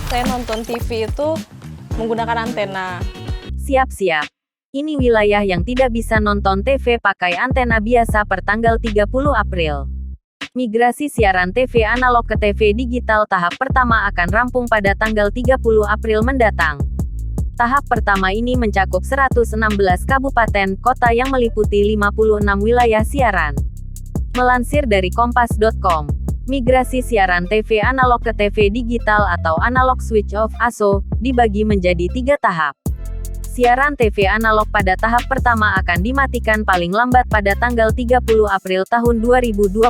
saya nonton TV itu menggunakan antena. Siap-siap. Ini wilayah yang tidak bisa nonton TV pakai antena biasa per tanggal 30 April. Migrasi siaran TV analog ke TV digital tahap pertama akan rampung pada tanggal 30 April mendatang. Tahap pertama ini mencakup 116 kabupaten kota yang meliputi 56 wilayah siaran. Melansir dari kompas.com, migrasi siaran TV analog ke TV digital atau analog switch off (ASO) dibagi menjadi 3 tahap. Siaran TV analog pada tahap pertama akan dimatikan paling lambat pada tanggal 30 April tahun 2022,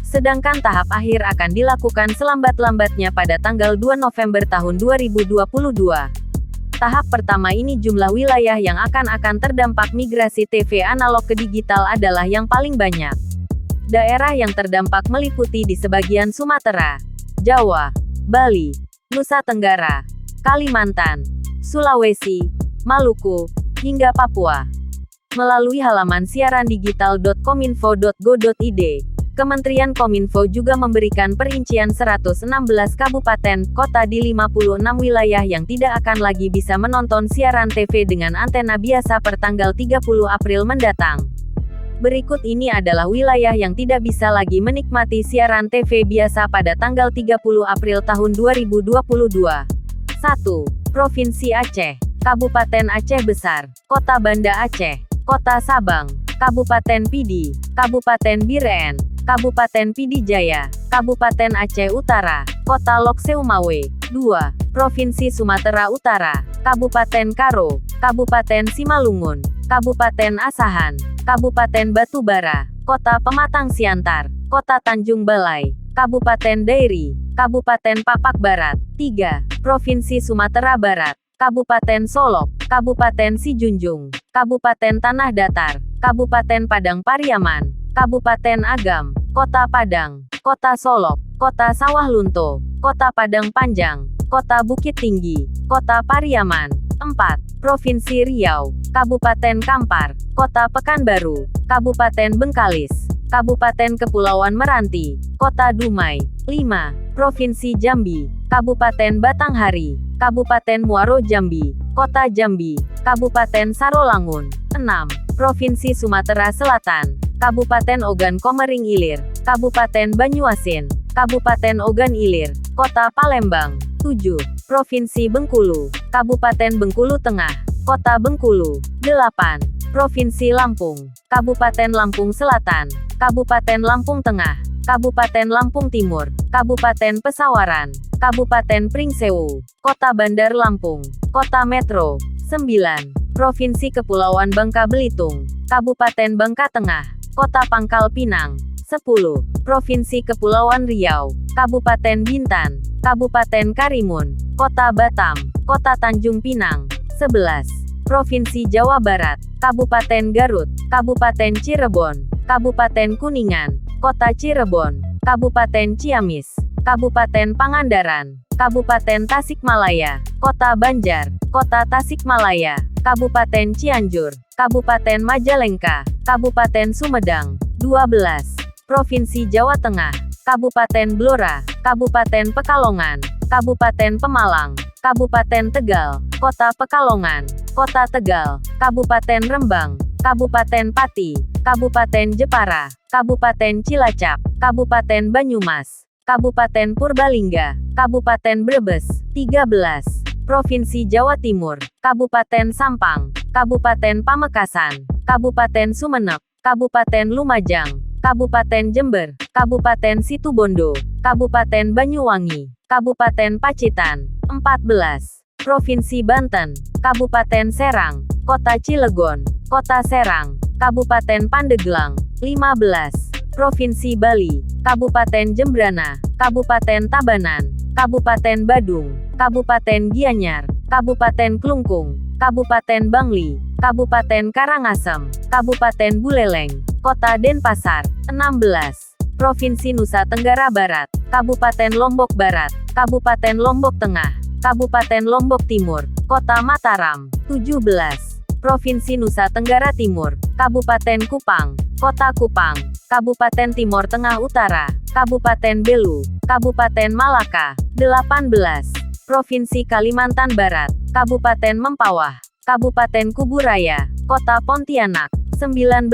sedangkan tahap akhir akan dilakukan selambat-lambatnya pada tanggal 2 November tahun 2022. Tahap pertama ini jumlah wilayah yang akan terdampak migrasi TV analog ke digital adalah yang paling banyak. Daerah yang terdampak meliputi di sebagian Sumatera, Jawa, Bali, Nusa Tenggara, Kalimantan, Sulawesi, Maluku, hingga Papua. Melalui halaman siaran digital.kominfo.go.id, Kementerian Kominfo juga memberikan perincian 116 kabupaten kota di 56 wilayah yang tidak akan lagi bisa menonton siaran TV dengan antena biasa per tanggal 30 April mendatang. Berikut ini adalah wilayah yang tidak bisa lagi menikmati siaran TV biasa pada tanggal 30 April tahun 2022. 1. Provinsi Aceh, Kabupaten Aceh Besar, Kota Banda Aceh, Kota Sabang, Kabupaten Pidi, Kabupaten Biren, Kabupaten Pidi Jaya, Kabupaten Aceh Utara, Kota Lok Seumawe. 2. Provinsi Sumatera Utara, Kabupaten Karo, Kabupaten Simalungun, Kabupaten Asahan, Kabupaten Batubara, Kota Pematang Siantar, Kota Tanjung Balai, Kabupaten Dairi, Kabupaten Papak Barat. 3. Provinsi Sumatera Barat, Kabupaten Solok, Kabupaten Sijunjung, Kabupaten Tanah Datar, Kabupaten Padang Pariaman, Kabupaten Agam, Kota Padang, Kota Solok, Kota Sawah Lunto, Kota Padang Panjang, Kota Bukit Tinggi, Kota Pariaman. 4. Provinsi Riau, Kabupaten Kampar, Kota Pekanbaru, Kabupaten Bengkalis, Kabupaten Kepulauan Meranti, Kota Dumai. 5. Provinsi Jambi, Kabupaten Batanghari, Kabupaten Muaro Jambi, Kota Jambi, Kabupaten Sarolangun. 6. Provinsi Sumatera Selatan, Kabupaten Ogan Komering Ilir, Kabupaten Banyuasin, Kabupaten Ogan Ilir, Kota Palembang. 7. Provinsi Bengkulu, Kabupaten Bengkulu Tengah, Kota Bengkulu. 8. Provinsi Lampung, Kabupaten Lampung Selatan, Kabupaten Lampung Tengah, Kabupaten Lampung Timur, Kabupaten Pesawaran, Kabupaten Pringsewu, Kota Bandar Lampung, Kota Metro. 9. Provinsi Kepulauan Bangka Belitung, Kabupaten Bangka Tengah, Kota Pangkal Pinang. 10. Provinsi Kepulauan Riau, Kabupaten Bintan, Kabupaten Karimun, Kota Batam, Kota Tanjung Pinang. 11. Provinsi Jawa Barat, Kabupaten Garut, Kabupaten Cirebon, Kabupaten Kuningan, Kota Cirebon, Kabupaten Ciamis, Kabupaten Pangandaran, Kabupaten Tasikmalaya, Kota Banjar, Kota Tasikmalaya, Kabupaten Cianjur, Kabupaten Majalengka, Kabupaten Sumedang. 12. Provinsi Jawa Tengah, Kabupaten Blora, Kabupaten Pekalongan, Kabupaten Pemalang, Kabupaten Tegal, Kota Pekalongan, Kota Tegal, Kabupaten Rembang, Kabupaten Pati, Kabupaten Jepara, Kabupaten Cilacap, Kabupaten Banyumas, Kabupaten Purbalingga, Kabupaten Brebes. 13. Provinsi Jawa Timur, Kabupaten Sampang, Kabupaten Pamekasan, Kabupaten Sumenep, Kabupaten Lumajang, Kabupaten Jember, Kabupaten Situbondo, Kabupaten Banyuwangi, Kabupaten Pacitan. 14. Provinsi Banten, Kabupaten Serang, Kota Cilegon, Kota Serang, Kabupaten Pandeglang. 15. Provinsi Bali, Kabupaten Jembrana, Kabupaten Tabanan, Kabupaten Badung, Kabupaten Gianyar, Kabupaten Klungkung, Kabupaten Bangli, Kabupaten Karangasem, Kabupaten Buleleng, Kota Denpasar. 16. Provinsi Nusa Tenggara Barat, Kabupaten Lombok Barat, Kabupaten Lombok Tengah, Kabupaten Lombok Timur, Kota Mataram. 17. Provinsi Nusa Tenggara Timur, Kabupaten Kupang, Kota Kupang, Kabupaten Timor Tengah Utara, Kabupaten Belu, Kabupaten Malaka. 18. Provinsi Kalimantan Barat, Kabupaten Mempawah, Kabupaten Kuburaya, Kota Pontianak. 19.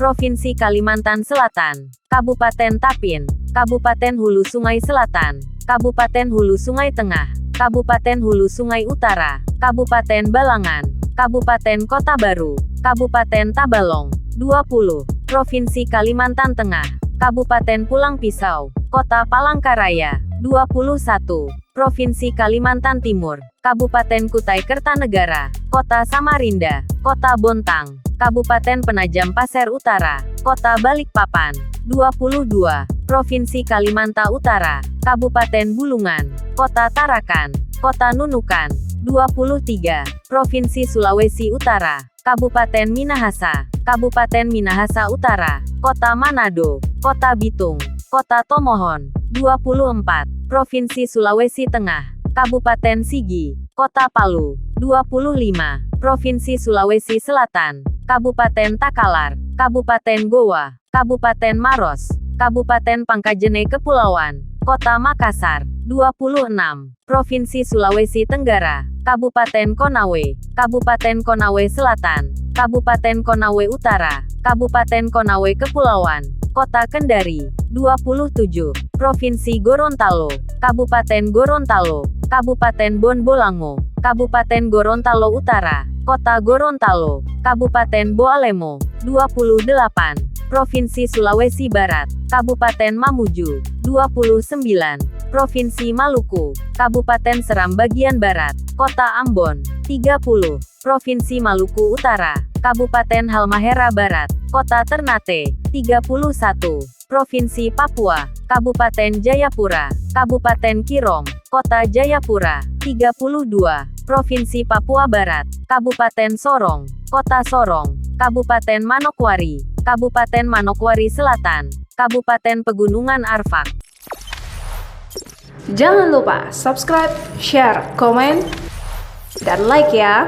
Provinsi Kalimantan Selatan, Kabupaten Tapin, Kabupaten Hulu Sungai Selatan, Kabupaten Hulu Sungai Tengah, Kabupaten Hulu Sungai Utara, Kabupaten Balangan, Kabupaten Kota Baru, Kabupaten Tabalong. 20. Provinsi Kalimantan Tengah, Kabupaten Pulang Pisau, Kota Palangkaraya. 21. Provinsi Kalimantan Timur, Kabupaten Kutai Kertanegara, Kota Samarinda, Kota Bontang, Kabupaten Penajam Pasir Utara, Kota Balikpapan. 22. Provinsi Kalimantan Utara, Kabupaten Bulungan, Kota Tarakan, Kota Nunukan. 23. Provinsi Sulawesi Utara, Kabupaten Minahasa, Kabupaten Minahasa Utara, Kota Manado, Kota Bitung, Kota Tomohon. 24. Provinsi Sulawesi Tengah, Kabupaten Sigi, Kota Palu. 25. Provinsi Sulawesi Selatan, Kabupaten Takalar, Kabupaten Goa, Kabupaten Maros, Kabupaten Pangkajene Kepulauan, Kota Makassar. 26. Provinsi Sulawesi Tenggara, Kabupaten Konawe, Kabupaten Konawe Selatan, Kabupaten Konawe Utara, Kabupaten Konawe Kepulauan, Kota Kendari. 27. Provinsi Gorontalo, Kabupaten Gorontalo, Kabupaten Bonbolango, Kabupaten Gorontalo Utara, Kota Gorontalo, Kabupaten Boalemo. 28. Provinsi Sulawesi Barat, Kabupaten Mamuju. 29. Provinsi Maluku, Kabupaten Seram bagian Barat, Kota Ambon. 30. Provinsi Maluku Utara, Kabupaten Halmahera Barat, Kota Ternate. 31. Provinsi Papua, Kabupaten Jayapura, Kabupaten Kirong, Kota Jayapura. 32. Provinsi Papua Barat, Kabupaten Sorong, Kota Sorong, Kabupaten Manokwari, Kabupaten Manokwari Selatan, Kabupaten Pegunungan Arfak. Jangan lupa subscribe, share, komen, dan like ya.